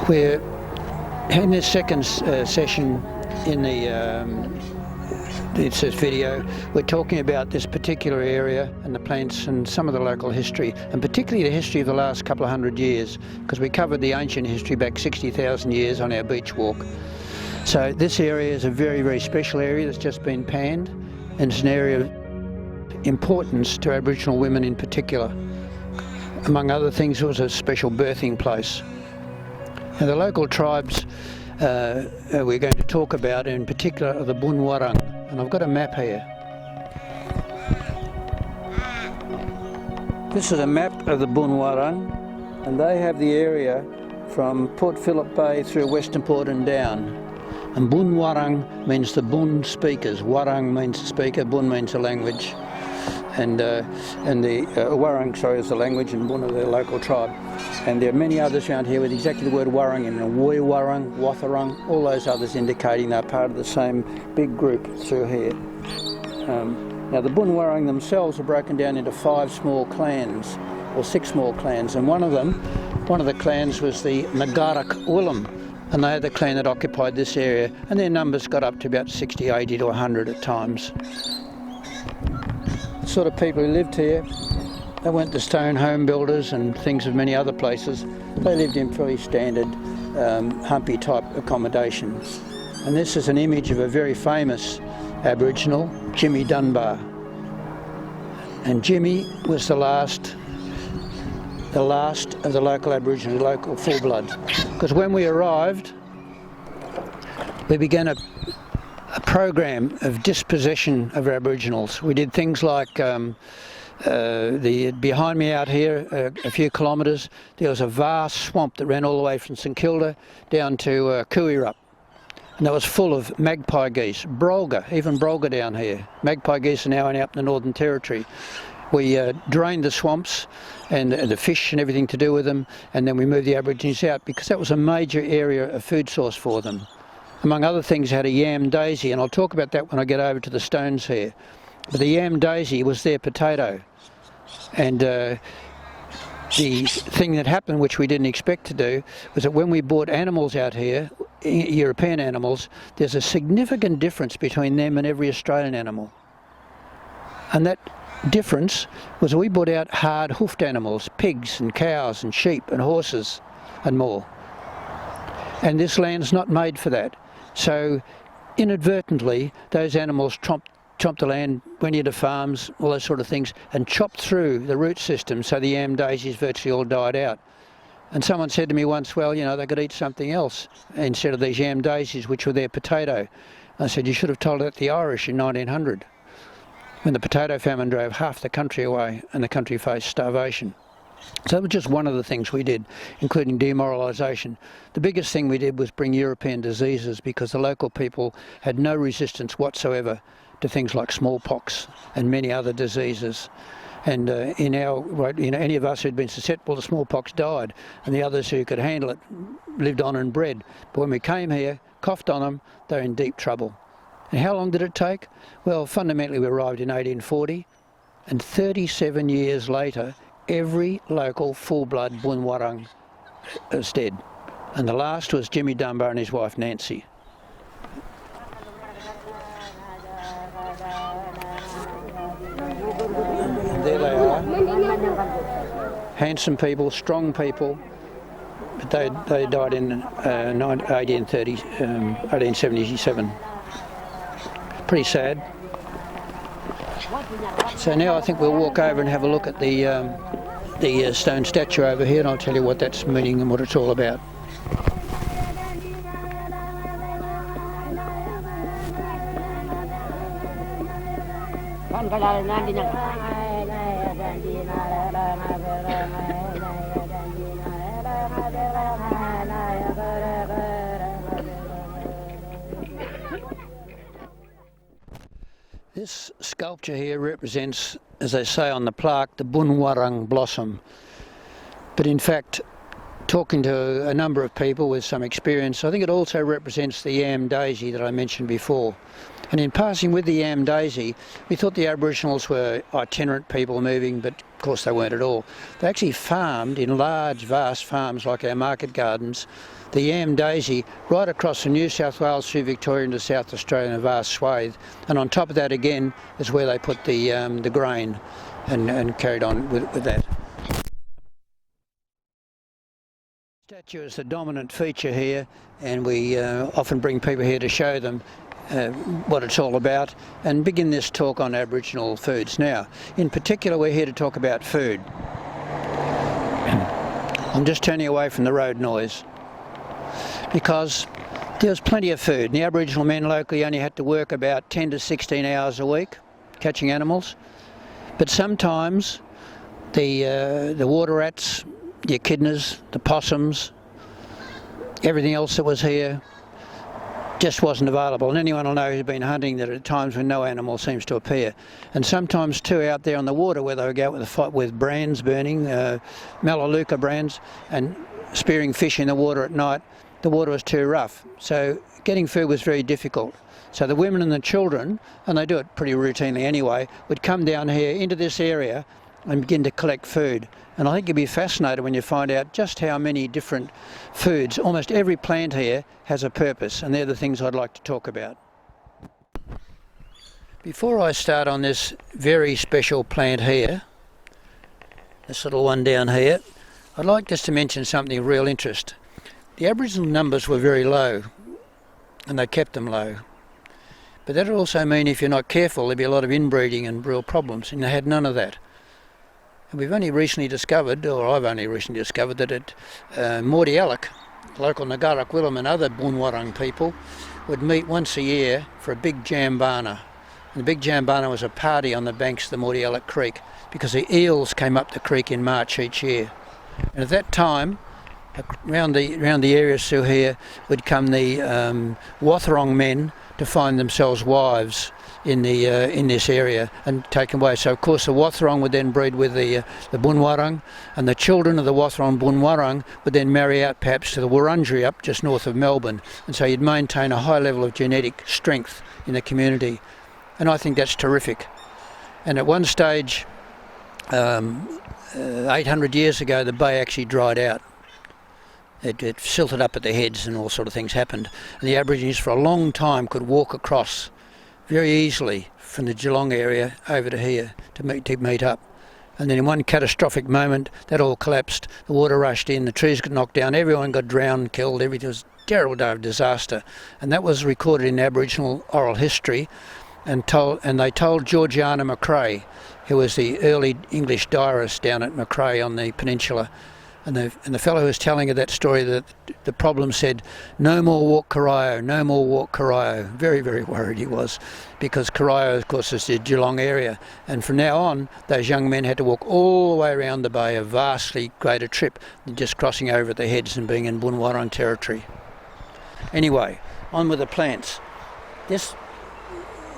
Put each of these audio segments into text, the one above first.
We're in this second session in this video. We're talking about this particular area and the plants and some of the local history, and particularly the history of the last couple of 100 years, because we covered the ancient history back 60,000 years on our beach walk. So this area is a very, very special area that's just been panned, and it's an area of importance to Aboriginal women in particular. Among other things, it was a special birthing place. And the local tribes we're going to talk about in particular are the Bunurong, and I've got a map here. This is a map of the Bunurong, and they have the area from Port Phillip Bay through Western Port and down. And Bunurong means the Bun speakers. Warang means speaker, Bun means the language. And the Warang, is the language, and Bunna, the local tribe. And there are many others around here with exactly the word Warang in them. Woi Warang, Watharang, all those others indicating they're part of the same big group through here. Now the Bunurong themselves are broken down into 5 small clans, or 6 small clans, and one of the clans was the Ngaruk Willam, and they are the clan that occupied this area, and their numbers got up to about 60, 80 to 100 at times. Sort of people who lived here, they weren't the stone home builders and things of many other places. They lived in fairly standard humpy type accommodation. And this is an image of a very famous Aboriginal, Jimmy Dunbar. And Jimmy was the last of the local Aboriginal, local full blood. Because when we arrived, we began a program of dispossession of Aboriginals. We did things like behind me out here, a few kilometres, there was a vast swamp that ran all the way from St Kilda down to Kuirup, and that was full of magpie geese, brolga, even brolga down here. Magpie geese are now out in the Northern Territory. We drained the swamps and the fish and everything to do with them, and then we moved the Aborigines out because that was a major area of food source for them. Among other things, had a yam daisy, and I'll talk about that when I get over to the stones here. But the yam daisy was their potato. And the thing that happened, which we didn't expect to do, was that when we brought animals out here, European animals, there's a significant difference between them and every Australian animal. And that difference was we brought out hard hoofed animals, pigs and cows and sheep and horses and more. And this land's not made for that. So inadvertently, those animals chomped the land, went into farms, all those sort of things, and chopped through the root system, so the yam daisies virtually all died out. And someone said to me once, well, you know, they could eat something else instead of these yam daisies, which were their potato. I said, you should have told that the Irish in 1900, when the potato famine drove half the country away and the country faced starvation. So that was just one of the things we did, including demoralisation. The biggest thing we did was bring European diseases, because the local people had no resistance whatsoever to things like smallpox and many other diseases. And any of us who'd been susceptible to smallpox died, and the others who could handle it lived on and bred. But when we came here, coughed on them, they were in deep trouble. And how long did it take? Well, fundamentally we arrived in 1840, and 37 years later, every local full-blood Bunurong is dead. And the last was Jimmy Dunbar and his wife Nancy. And there they are. Handsome people, strong people. But they died in 1877. Pretty sad. So now I think we'll walk over and have a look at the stone statue over here, and I'll tell you what that's meaning and what it's all about. This sculpture here represents, as they say on the plaque, the Boomerang blossom. But in fact, talking to a number of people with some experience, I think it also represents the yam daisy that I mentioned before. And in passing with the yam daisy, we thought the Aboriginals were itinerant people moving, but of course they weren't at all. They actually farmed in large, vast farms like our market gardens, the yam daisy right across from New South Wales through Victoria into South Australia in a vast swathe. And on top of that again is where they put the grain and carried on with that. The statue is the dominant feature here, and we often bring people here to show them what it's all about and begin this talk on Aboriginal foods. Now, in particular, we're here to talk about food. I'm just turning away from the road noise because there was plenty of food. And the Aboriginal men locally only had to work about 10 to 16 hours a week catching animals, but sometimes the water rats, the echidnas, the possums, everything else that was here just wasn't available. And anyone will know who's been hunting that at times when no animal seems to appear. And sometimes too out there on the water where they would go out with brands burning, Melaleuca brands, and spearing fish in the water at night, the water was too rough. So getting food was very difficult. So the women and the children, and they do it pretty routinely anyway, would come down here into this area and begin to collect food. And I think you'll be fascinated when you find out just how many different foods, almost every plant here has a purpose, and they're the things I'd like to talk about. Before I start on this very special plant here, this little one down here, I'd like just to mention something of real interest. The Aboriginal numbers were very low, and they kept them low. But that would also mean if you're not careful, there'd be a lot of inbreeding and real problems, and they had none of that. And we've only recently discovered, or I've only recently discovered, that at Mordialloc, local Ngaruk Willam and other Bunurong people would meet once a year for a big Jumbunna. And the big Jumbunna was a party on the banks of the Mordialloc Creek because the eels came up the creek in March each year. And at that time, around the areas through here would come the Wathrong men to find themselves wives in this area and taken away. So of course the Wathrong would then breed with the Bunurong, and the children of the Wathrong Bunurong would then marry out perhaps to the Wurundjeri up just north of Melbourne, and so you'd maintain a high level of genetic strength in the community, and I think that's terrific. And at one stage 800 years ago the bay actually dried out. It silted up at the heads and all sort of things happened, and the Aborigines for a long time could walk across very easily from the Geelong area over to here to meet up. And then in one catastrophic moment that all collapsed, the water rushed in, the trees got knocked down, everyone got drowned, killed, everything. It was a terrible day of disaster, and that was recorded in Aboriginal oral history, and they told Georgiana McRae, who was the early English diarist down at McRae on the peninsula. And the fellow who was telling her that story, that the problem said, no more walk Corio, no more walk Corio. Very, very worried he was, because Corio, of course, is the Geelong area. And from now on, those young men had to walk all the way around the bay, a vastly greater trip than just crossing over at the heads and being in Bunurong territory. Anyway, on with the plants.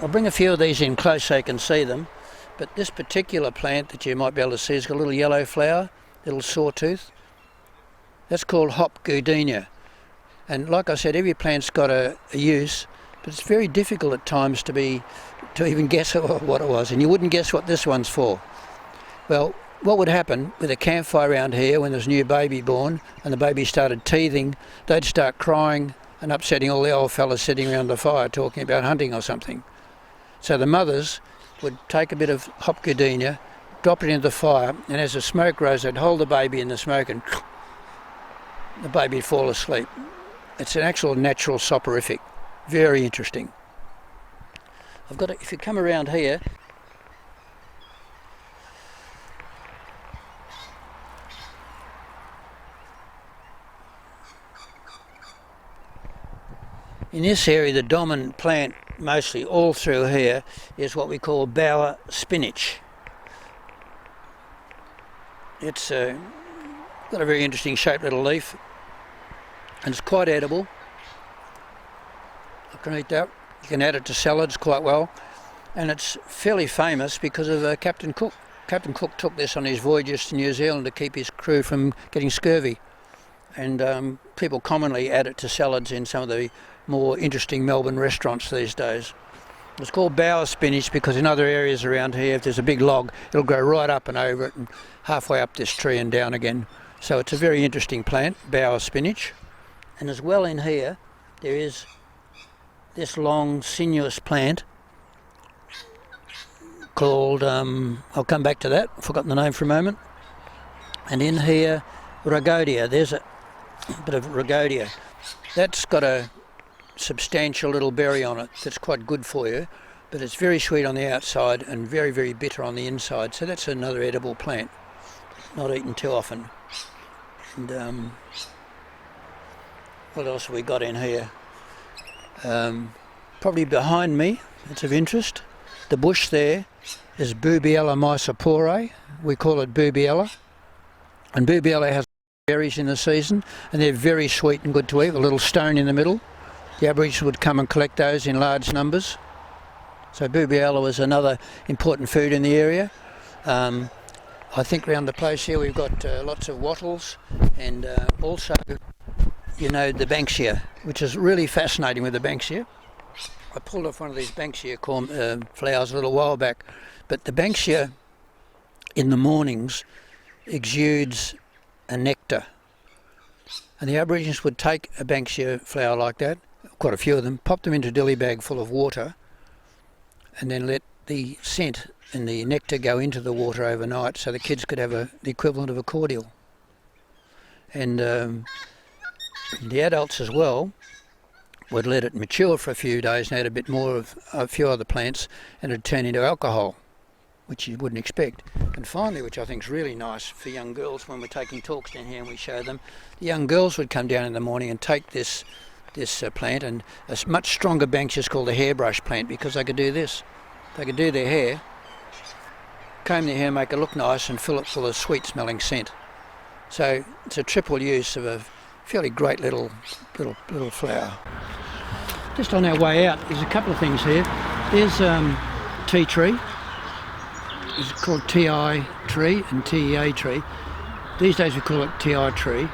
I'll bring a few of these in close so you can see them. But this particular plant that you might be able to see has got a little yellow flower, little sawtooth. That's called hop goodenia. And like I said, every plant's got a use, but it's very difficult at times to even guess what it was, and you wouldn't guess what this one's for. Well, what would happen with a campfire around here when there's a new baby born and the baby started teething, they'd start crying and upsetting all the old fellas sitting around the fire talking about hunting or something. So the mothers would take a bit of hop goodenia, drop it into the fire, and as the smoke rose, they'd hold the baby in the smoke and the baby would fall asleep. It's an actual natural soporific. Very interesting. If you come around here, in this area the dominant plant mostly all through here is what we call bower spinach. It's got a very interesting shaped little leaf, and it's quite edible. You can eat that. You can add it to salads quite well. and it's fairly famous because of Captain Cook. Captain Cook took this on his voyages to New Zealand to keep his crew from getting scurvy, and people commonly add it to salads in some of the more interesting Melbourne restaurants these days. It's called bower spinach because in other areas around here, if there's a big log, it'll go right up and over it and halfway up this tree and down again. So it's a very interesting plant, bower spinach. And as well in here, there is this long sinuous plant called, I'll come back to that, I've forgotten the name for a moment. And in here, rhagodia, there's a bit of rhagodia. That's got a substantial little berry on it that's quite good for you, but it's very sweet on the outside and very, very bitter on the inside. So that's another edible plant, not eaten too often. And what else have we got in here? Probably behind me, it's of interest. The bush there is Boobiella mysopore. We call it Boobiella. And Boobiella has berries in the season, and they're very sweet and good to eat, with a little stone in the middle. The Aborigines would come and collect those in large numbers. So Boobiella was another important food in the area. I think around the place here we've got lots of wattles, and also, you know, the banksia, which is really fascinating with the banksia. I pulled off one of these banksia flowers a little while back, but the banksia in the mornings exudes a nectar. And the Aborigines would take a banksia flower like that, quite a few of them, pop them into a dilly bag full of water, and then let the scent and the nectar go into the water overnight so the kids could have the equivalent of a cordial. And the adults as well would let it mature for a few days and add a bit more of a few other plants, and it'd turn into alcohol, which you wouldn't expect. And finally, which I think is really nice for young girls, when we're taking talks down here and we show them, the young girls would come down in the morning and take this plant, and a much stronger banksia is called the hairbrush plant, because they could do this. They could do their hair, comb their hair, make it look nice, and fill it full of sweet smelling scent. So it's a triple use of a fairly great little flower. Just on our way out, there's a couple of things here. There's tea tree. It's called TI tree and TEA tree. These days we call it TI tree,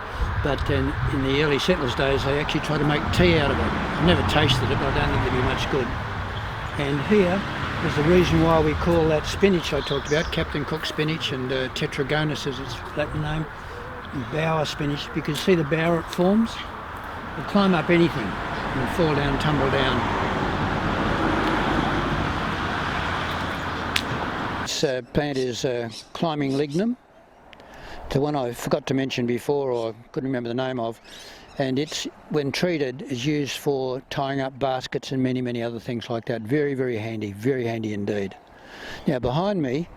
but in the early settlers' days they actually tried to make tea out of it. I've never tasted it, but I don't think it'd be much good. And here is the reason why we call that spinach I talked about, Captain Cook spinach, and tetragonus is its Latin name, and bower spinach, because see the bower it forms? It'll climb up anything and fall down, tumble down. This plant is climbing lignum, the one I forgot to mention before or couldn't remember the name of, and it's, when treated, is used for tying up baskets and many, many other things like that. Very, very handy indeed. Now behind me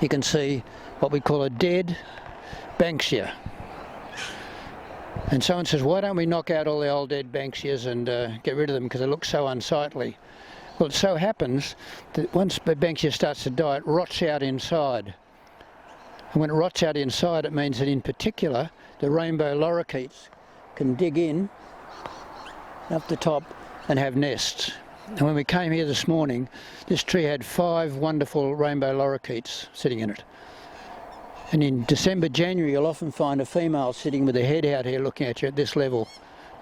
you can see what we call a dead banksia. And someone says, why don't we knock out all the old dead banksias and get rid of them because they look so unsightly? Well, it so happens that once the banksia starts to die, it rots out inside. And when it rots out inside, it means that in particular the rainbow lorikeets can dig in up the top and have nests. And when we came here this morning, this tree had 5 wonderful rainbow lorikeets sitting in it. And in December, January, you'll often find a female sitting with her head out here looking at you at this level.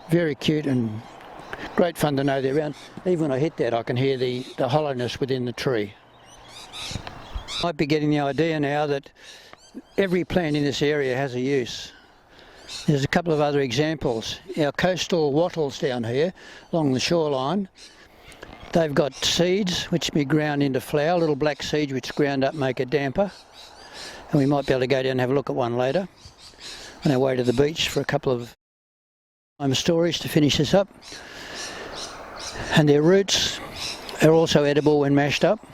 Very cute and great fun to know they're around. Even when I hit that, I can hear the hollowness within the tree. You might be getting the idea now that every plant in this area has a use. There's a couple of other examples. Our coastal wattles down here along the shoreline, they've got seeds which can be ground into flour, little black seeds which ground up make a damper. And we might be able to go down and have a look at one later on our way to the beach for a couple of stories to finish this up. And their roots are also edible when mashed up.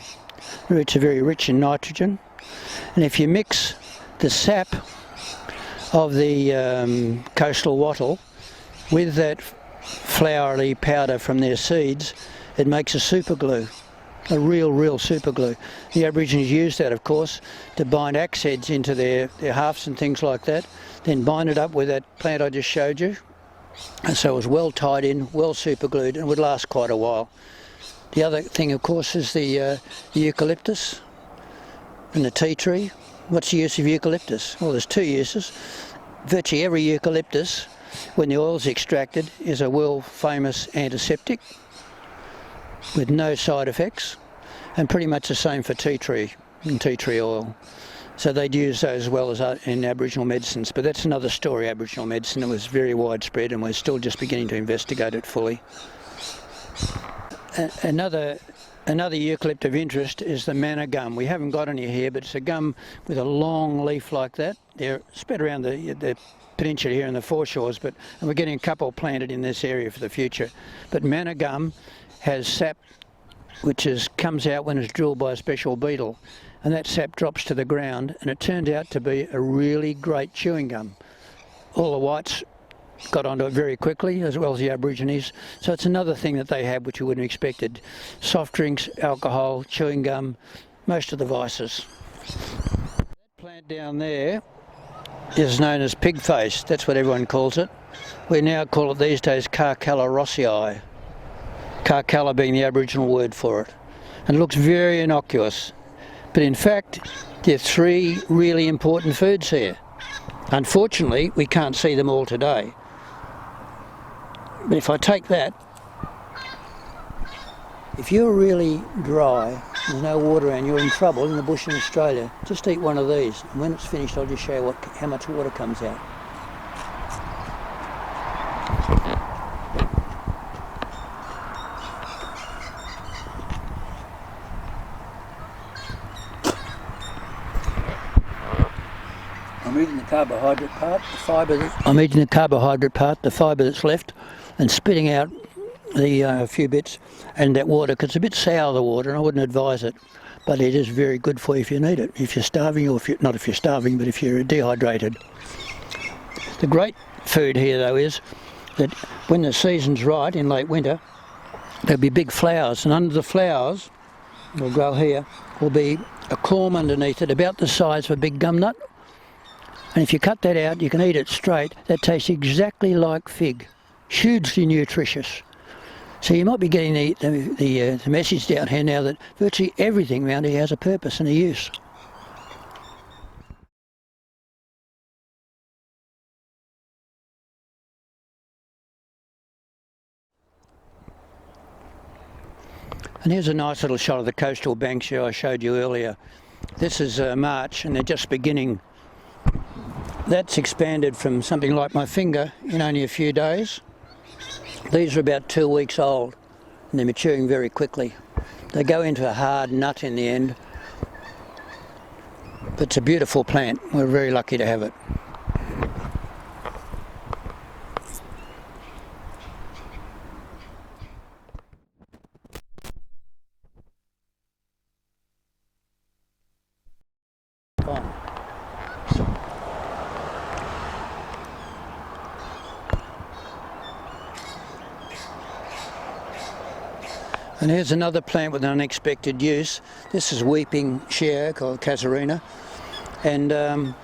Roots are very rich in nitrogen, and if you mix the sap of the coastal wattle with that floury powder from their seeds, it makes a super glue, a real super glue. The Aborigines used that, of course, to bind axe heads into their hafts and things like that, then bind it up with that plant I just showed you, and so it was well tied in, well super glued, and would last quite a while. The other thing, of course, is the eucalyptus and the tea tree. What's the use of eucalyptus? Well, there's two uses. Virtually every eucalyptus, when the oil's extracted, is a world famous antiseptic with no side effects, and pretty much the same for tea tree and tea tree oil. So they'd use those as well as in Aboriginal medicines, but that's another story, Aboriginal medicine. It was very widespread and we're still just beginning to investigate it fully. Another eucalypt of interest is the manna gum. We haven't got any here, but it's a gum with a long leaf like that. They're spread around the peninsula here in the foreshores, and we're getting a couple planted in this area for the future. But manna gum has sap which comes out when it's drilled by a special beetle, and that sap drops to the ground, and it turned out to be a really great chewing gum. All the whites got onto it very quickly, as well as the Aborigines, so it's another thing that they have which you wouldn't have expected. Soft drinks, alcohol, chewing gum, most of the vices. That plant down there is known as pig face. That's what everyone calls it. We now call it these days Carcalla rossii. Carcalla being the Aboriginal word for it. And it looks very innocuous. But in fact, there are three really important foods here. Unfortunately, we can't see them all today. But if I take that, if you're really dry, there's no water around, you're in trouble in the bush in Australia, just eat one of these. And when it's finished, I'll just show you how much water comes out. I'm eating the carbohydrate part, the fibre. I'm eating the carbohydrate part, the fibre that's left, and spitting out the few bits and that water, because it's a bit sour, the water, and I wouldn't advise it. But it is very good for you if you need it. If you're starving, or not if you're starving, but if you're dehydrated. The great food here, though, is that when the season's right in late winter, there'll be big flowers, and under the flowers, will grow here, will be a corm underneath it, about the size of a big gum nut. And if you cut that out, you can eat it straight. That tastes exactly like fig. Hugely nutritious. So you might be getting the message down here now that virtually everything around here has a purpose and a use. And here's a nice little shot of the coastal banksia I showed you earlier. This is March and they're just beginning. That's expanded from something like my finger in only a few days. These are about 2 weeks old and they're maturing very quickly. They go into a hard nut in the end, but it's a beautiful plant. We're very lucky to have it. And here's another plant with an unexpected use. This is weeping shea called Casuarina, and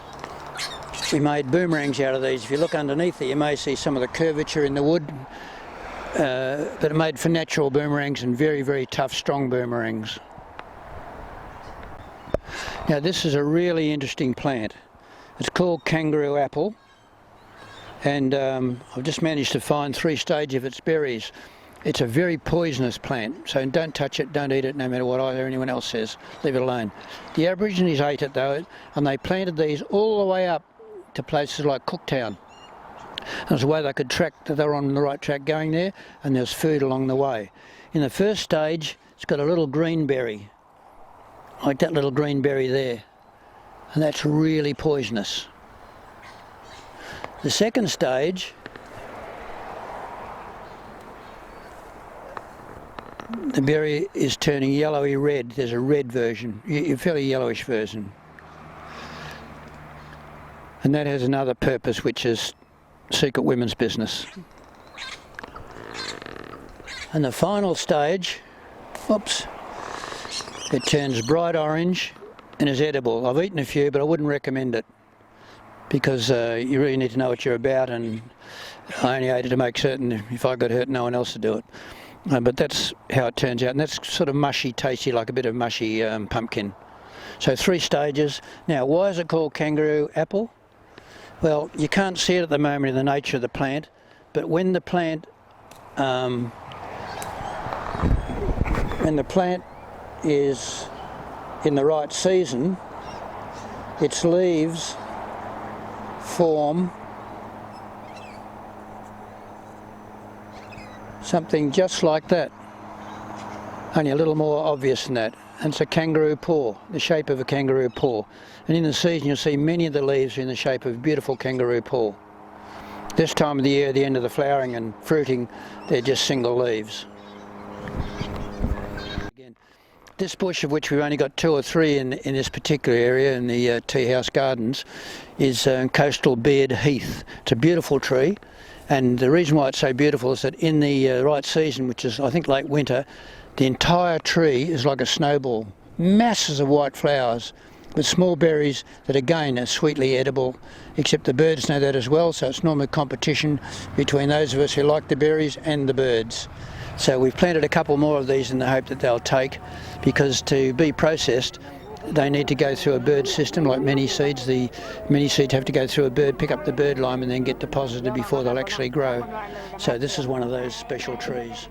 we made boomerangs out of these. If you look underneath it, you may see some of the curvature in the wood, but it made for natural boomerangs and very, very tough, strong boomerangs. Now this is a really interesting plant. It's called kangaroo apple, and I've just managed to find 3 stages of its berries. It's a very poisonous plant, so don't touch it, don't eat it, no matter what I or anyone else says. Leave it alone. The Aborigines ate it though, and they planted these all the way up to places like Cooktown. And it's a way they could track that they were on the right track going there, and there's food along the way. In the first stage, it's got a little green berry, like that little green berry there, and that's really poisonous. The second stage, the berry is turning yellowy red. There's a red version, a fairly yellowish version. And that has another purpose, which is secret women's business. And the final stage, oops, it turns bright orange and is edible. I've eaten a few, but I wouldn't recommend it because you really need to know what you're about, and I only ate it to make certain if I got hurt, no one else would do it. But that's how it turns out, and that's sort of mushy, tasty, like a bit of mushy pumpkin. So 3 stages. Now, why is it called kangaroo apple? Well, you can't see it at the moment in the nature of the plant, but when the plant is in the right season, its leaves form something just like that, only a little more obvious than that. And it's a kangaroo paw, the shape of a kangaroo paw. And in the season you'll see many of the leaves are in the shape of beautiful kangaroo paw. This time of the year, at the end of the flowering and fruiting, they're just single leaves. Again, this bush, of which we've only got 2 or 3 in this particular area, in the tea house gardens, is coastal beard heath. It's a beautiful tree, and the reason why it's so beautiful is that in the right season, which is I think late winter, the entire tree is like a snowball, masses of white flowers with small berries that again are sweetly edible, except the birds know that as well, so it's normally competition between those of us who like the berries and the birds. So we've planted a couple more of these in the hope that they'll take, because to be processed they need to go through a bird system like many seeds. The many seeds have to go through a bird, pick up the bird lime and then get deposited before they'll actually grow. So this is one of those special trees.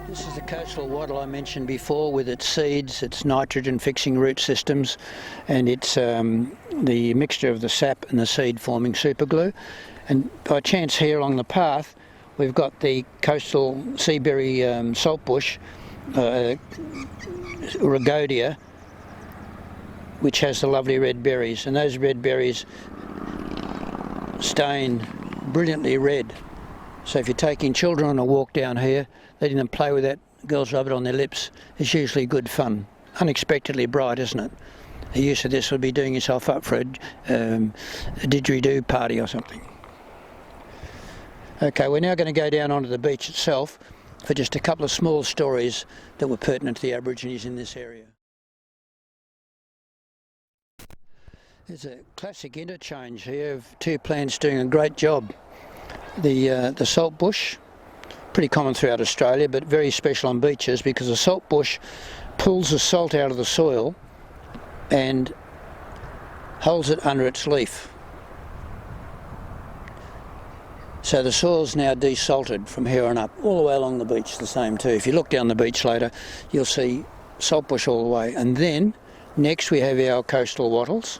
This is the coastal wattle I mentioned before, with its seeds, its nitrogen fixing root systems, and it's the mixture of the sap and the seed forming superglue. And by chance here along the path we've got the coastal seaberry saltbush, Rhagodia, which has the lovely red berries, and those red berries stain brilliantly red. So if you're taking children on a walk down here, letting them play with that, girls rub it on their lips, is usually good fun. Unexpectedly bright, isn't it? The use of this would be doing yourself up for a didgeridoo party or something. Okay, we're now going to go down onto the beach itself for just a couple of small stories that were pertinent to the Aborigines in this area. There's a classic interchange here of 2 plants doing a great job. The saltbush, pretty common throughout Australia, but very special on beaches, because the saltbush pulls the salt out of the soil and holds it under its leaf. So the soil's now desalted from here on up, all the way along the beach, the same too. If you look down the beach later, you'll see saltbush all the way. And then, next we have our coastal wattles.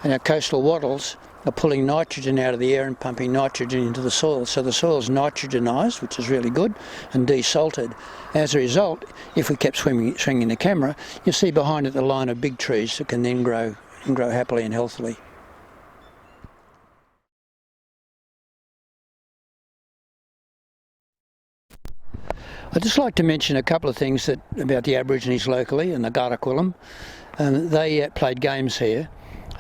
And our coastal wattles are pulling nitrogen out of the air and pumping nitrogen into the soil. So the soil's nitrogenised, which is really good, and desalted. As a result, if we kept swinging the camera, you'll see behind it the line of big trees that can then grow happily and healthily. I'd just like to mention a couple of things about the Aborigines locally and the Ngaruk Willam. They played games here,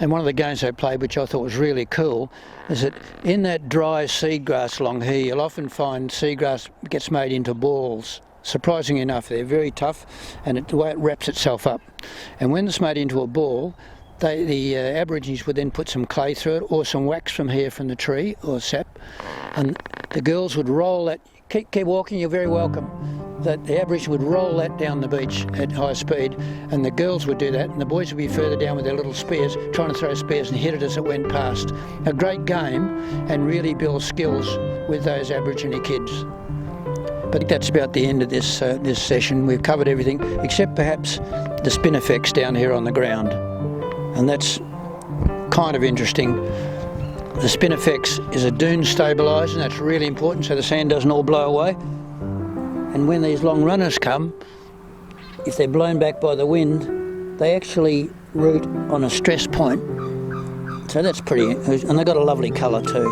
and one of the games they played, which I thought was really cool, is that in that dry seedgrass along here, you'll often find seedgrass gets made into balls. Surprisingly enough, they're very tough, and the way it wraps itself up. And when it's made into a ball, the Aborigines would then put some clay through it, or some wax from here from the tree, or sap, and the girls would roll that. Keep walking, you're very welcome. That the Aborigines would roll that down the beach at high speed, and the girls would do that, and the boys would be further down with their little spears, trying to throw spears and hit it as it went past. A great game, and really builds skills with those Aborigine kids. But that's about the end of this session. We've covered everything, except perhaps the spinifex down here on the ground, and that's kind of interesting. The spinifex is a dune stabiliser, and that's really important so the sand doesn't all blow away. And when these long runners come, if they're blown back by the wind, they actually root on a stress point. So that's pretty, and they've got a lovely colour too.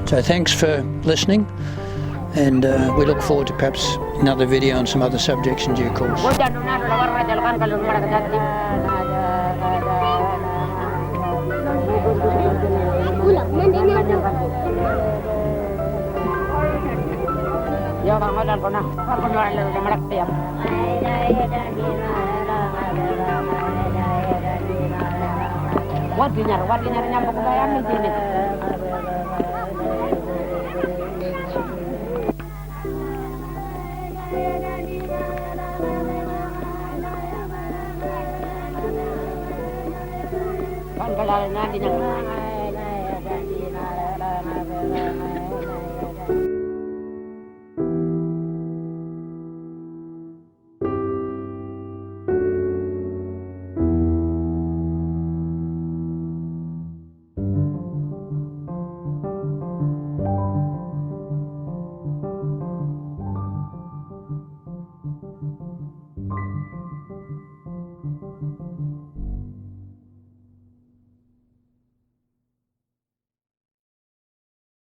So thanks for listening, and we look forward to perhaps another video on some other subjects in due course. Yo bang madan ko na. Ako na lang na malaktiam. What dinner nyambo ko kaya amin din. Kan kalalan na din ang